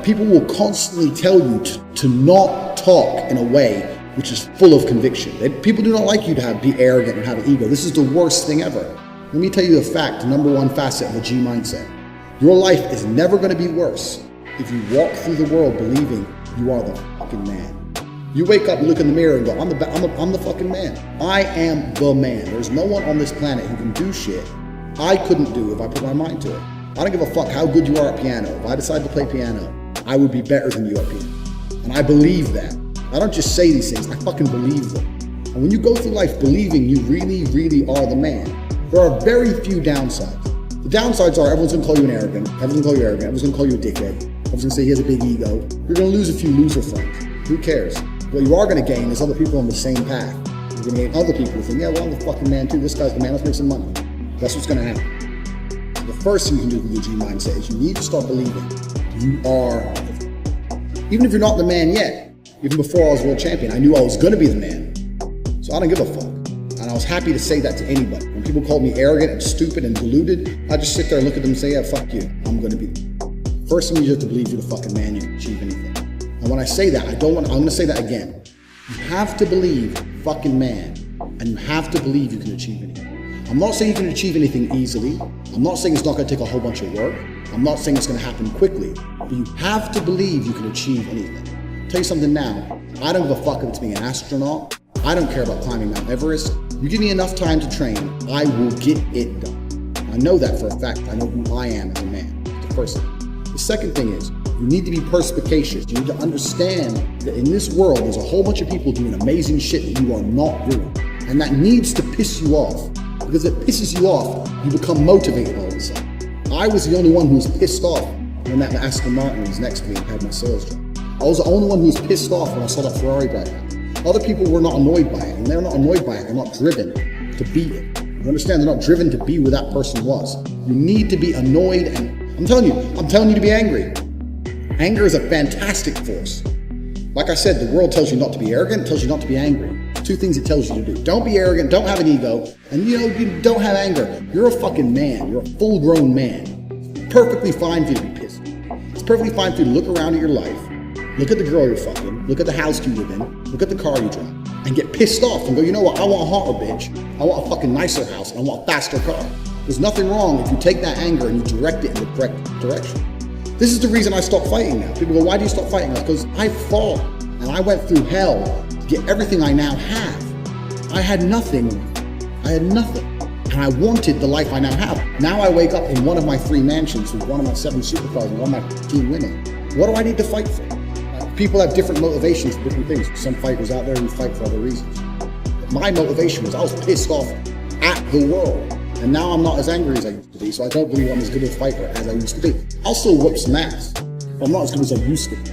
people will constantly tell you to not talk in a way which is full of conviction. People do not like you to be arrogant and have an ego. This is the worst thing ever. Let me tell you the fact, the number one facet of the G mindset. Your life is never going to be worse if you walk through the world believing you are the fucking man. You wake up, you look in the mirror and go, I'm the fucking man. I am the man. There's no one on this planet who can do shit I couldn't do if I put my mind to it. I don't give a fuck how good you are at piano. If I decide to play piano, I would be better than you at piano. And I believe that. I don't just say these things, I fucking believe them. And when you go through life believing you really, really are the man, there are very few downsides. The downsides are everyone's gonna call you an arrogant, everyone's gonna call you arrogant, everyone's gonna call you a dickhead, everyone's gonna say he has a big ego. You're gonna lose a few loser friends. Who cares? What you are gonna gain is other people on the same path. You're gonna gain other people who think, yeah, well, I'm the fucking man too. This guy's the man, let's make some money. That's what's gonna happen. The first thing you can do with your G mindset is you need to start believing you are, even if you're not the man yet. Even before I was world champion, I knew I was gonna be the man. So I don't give a fuck. And I was happy to say that to anybody. When people called me arrogant and stupid and deluded, I just sit there and look at them and say, yeah, fuck you. I'm gonna be. First thing you have to believe you're the fucking man, you can achieve anything. And when I say that, I'm gonna say that again. You have to believe fucking man, and you have to believe you can achieve anything. I'm not saying you can achieve anything easily. I'm not saying it's not gonna take a whole bunch of work. I'm not saying it's gonna happen quickly, but you have to believe you can achieve anything. I'll tell you something now, I don't give a fuck if it's being an astronaut. I don't care about climbing Mount Everest. You give me enough time to train, I will get it done. I know that for a fact. I know who I am as a man. That's the first thing. The second thing is, you need to be perspicacious. You need to understand that in this world, there's a whole bunch of people doing amazing shit that you are not doing. And that needs to piss you off. Because if it pisses you off, you become motivated all of a sudden. I was the only one who was pissed off when that Aston Martin was next to me and had my sales job. I was the only one who was pissed off when I saw that Ferrari back then. Other people were not annoyed by it, and they're not annoyed by it, they're not driven to be it. You understand? They're not driven to be where that person was. You need to be annoyed, and I'm telling you to be angry. Anger is a fantastic force. Like I said, the world tells you not to be arrogant, it tells you not to be angry. Two things it tells you to do. Don't be arrogant, don't have an ego, and you don't have anger. You're a fucking man, you're a full-grown man. It's perfectly fine for you to be pissed. It's perfectly fine for you to look around at your life, look at the girl you're fucking, look at the house you live in, look at the car you drive, and get pissed off and go, you know what, I want a hotter bitch, I want a fucking nicer house, and I want a faster car. There's nothing wrong if you take that anger and you direct it in the correct direction. This is the reason I stopped fighting now. People go, why do you stop fighting? Because I fought and I went through hell to get everything I now have. I had nothing. And I wanted the life I now have. Now I wake up in one of my 3 mansions with one of my 7 supercars and one of my 15 women. What do I need to fight for? People have different motivations for different things. Some fighters out there who fight for other reasons. But my motivation was I was pissed off at the world. And now I'm not as angry as I used to be, so I don't believe I'm as good a fighter as I used to be. I'll still whoop some ass, but I'm not as good as I used to be.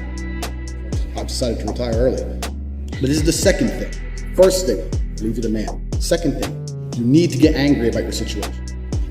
I've decided to retire early. But this is the second thing. First thing, believe you're the man. Second thing, you need to get angry about your situation.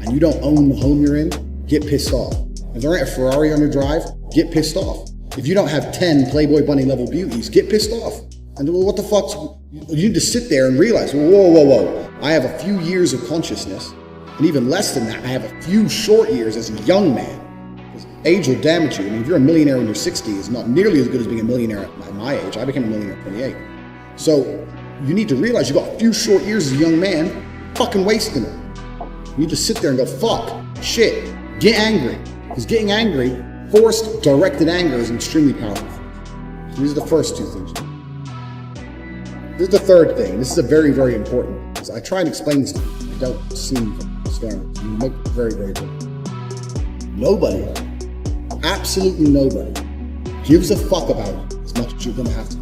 And you don't own the home you're in, get pissed off. If there ain't a Ferrari on your drive, get pissed off. If you don't have 10 Playboy Bunny level beauties, get pissed off. And well, what the fuck? You need to sit there and realize, whoa. I have a few years of consciousness. And even less than that, I have a few short years as a young man. Because age will damage you. I mean, if you're a millionaire in your 60s, it's not nearly as good as being a millionaire at my age. I became a millionaire at 28. So you need to realize you got a few short years as a young man, fucking wasting them. You need to sit there and go, fuck, shit, get angry. Because getting angry, forced, directed anger is extremely powerful. So these are the first 2 things. This is the third thing. This is a very, very important. Because I try and explain this to you. I don't seem to. You make it very, very good. Nobody, absolutely nobody, gives a fuck about it as much as you're gonna have to.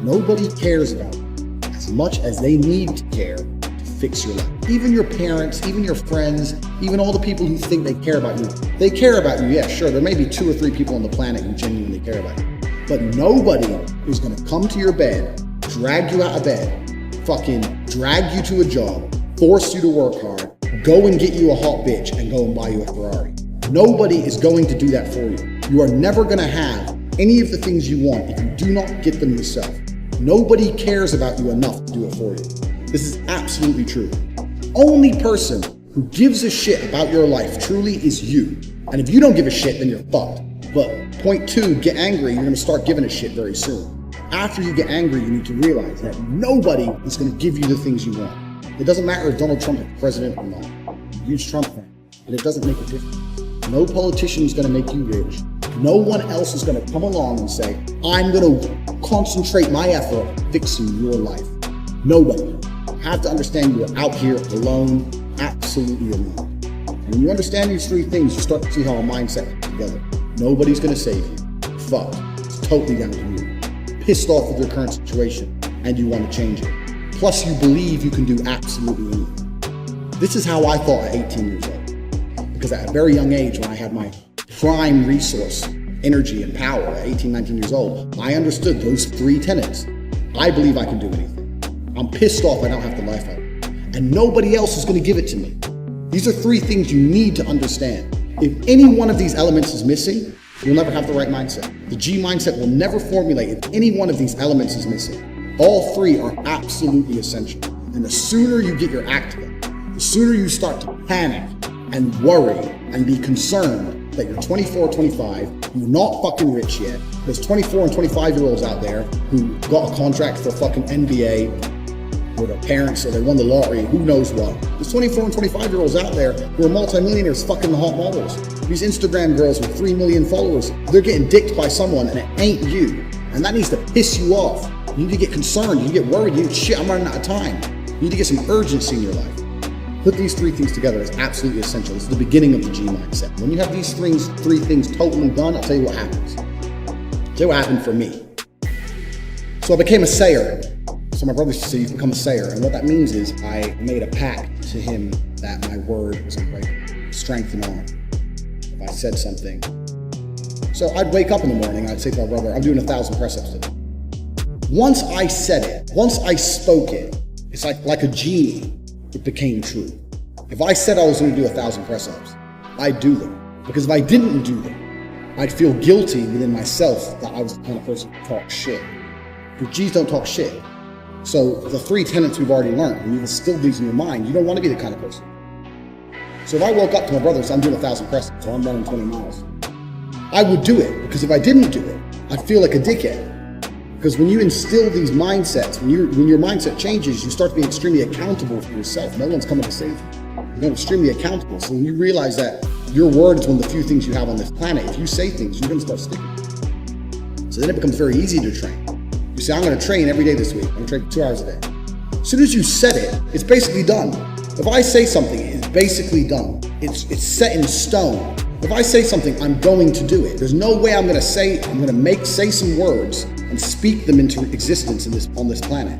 Nobody cares about it as much as they need to care to fix your life. Even your parents, even your friends, even all the people who think they care about you. They care about you, yeah, sure. There may be 2 or 3 people on the planet who genuinely care about you. But nobody is gonna come to your bed, drag you out of bed, fucking drag you to a job, force you to work hard, go and get you a hot bitch and go and buy you a Ferrari. Nobody is going to do that for you. You are never gonna have any of the things you want if you do not get them yourself. Nobody cares about you enough to do it for you. This is absolutely true. Only person who gives a shit about your life truly is you. And if you don't give a shit, then you're fucked. But point two, get angry, you're gonna start giving a shit very soon. After you get angry, you need to realize that nobody is gonna give you the things you want. It doesn't matter if Donald Trump is president or not. Huge Trump fan, and it doesn't make a difference. No politician is gonna make you rich. No one else is gonna come along and say, I'm gonna concentrate my effort on fixing your life. Nobody. You have to understand you're out here alone, absolutely alone. And when you understand these three things, you start to see how a mindset comes together. Nobody's gonna save you. Fuck. It's totally down to you. Pissed off with your current situation, and you want to change it. Plus, you believe you can do absolutely anything. This is how I thought at 18 years old. Because at a very young age, when I had my prime resource, energy, and power at 18, 19 years old, I understood those three tenets. I believe I can do anything. I'm pissed off I don't have the life I want. And nobody else is gonna give it to me. These are three things you need to understand. If any one of these elements is missing, you'll never have the right mindset. The G mindset will never formulate if any one of these elements is missing. All three are absolutely essential. And the sooner you get your act together, the sooner you start to panic and worry and be concerned that you're 24 or 25, you're not fucking rich yet. There's 24 and 25-year-olds out there who got a contract for fucking NBA with their parents, or they won the lottery, who knows what. There's 24 and 25-year-olds out there who are multimillionaires fucking the hot models. These Instagram girls with 3 million followers, they're getting dicked by someone and it ain't you. And that needs to piss you off. You need to get concerned, you need to get worried, you need, shit, I'm running out of time. You need to get some urgency in your life. Put these three things together is absolutely essential. It's the beginning of the G mindset. When you have these three things totally done, I'll tell you what happens. I'll tell you what happened for me. So I became a sayer. So my brother said, you've become a sayer. And what that means is I made a pact to him that my word was going to break strength and honor if I said something. So I'd wake up in the morning and I'd say to my brother, I'm doing 1,000 press-ups today. Once I said it, once I spoke it, it's like a genie. It became true. If I said I was going to do 1,000 press-ups, I'd do them. Because if I didn't do them, I'd feel guilty within myself that I was the kind of person who talks shit. Because G's don't talk shit. So the three tenets we've already learned, when you instill these in your mind, you don't want to be the kind of person. So if I woke up to my brother and said, I'm doing 1,000 press-ups, or I'm running 20 miles, I would do it. Because if I didn't do it, I'd feel like a dickhead. Because when you instill these mindsets, when your mindset changes, you start to be extremely accountable for yourself. No one's coming to save you. You're extremely accountable. So when you realize that your word is one of the few things you have on this planet, if you say things, you're going to start sticking. So then it becomes very easy to train. You say, I'm going to train every day this week. I'm going to train 2 hours a day. As soon as you said it, it's basically done. If I say something, it's basically done. It's set in stone. If I say something, I'm going to do it. There's no way I'm going to say some words and speak them into existence on this planet.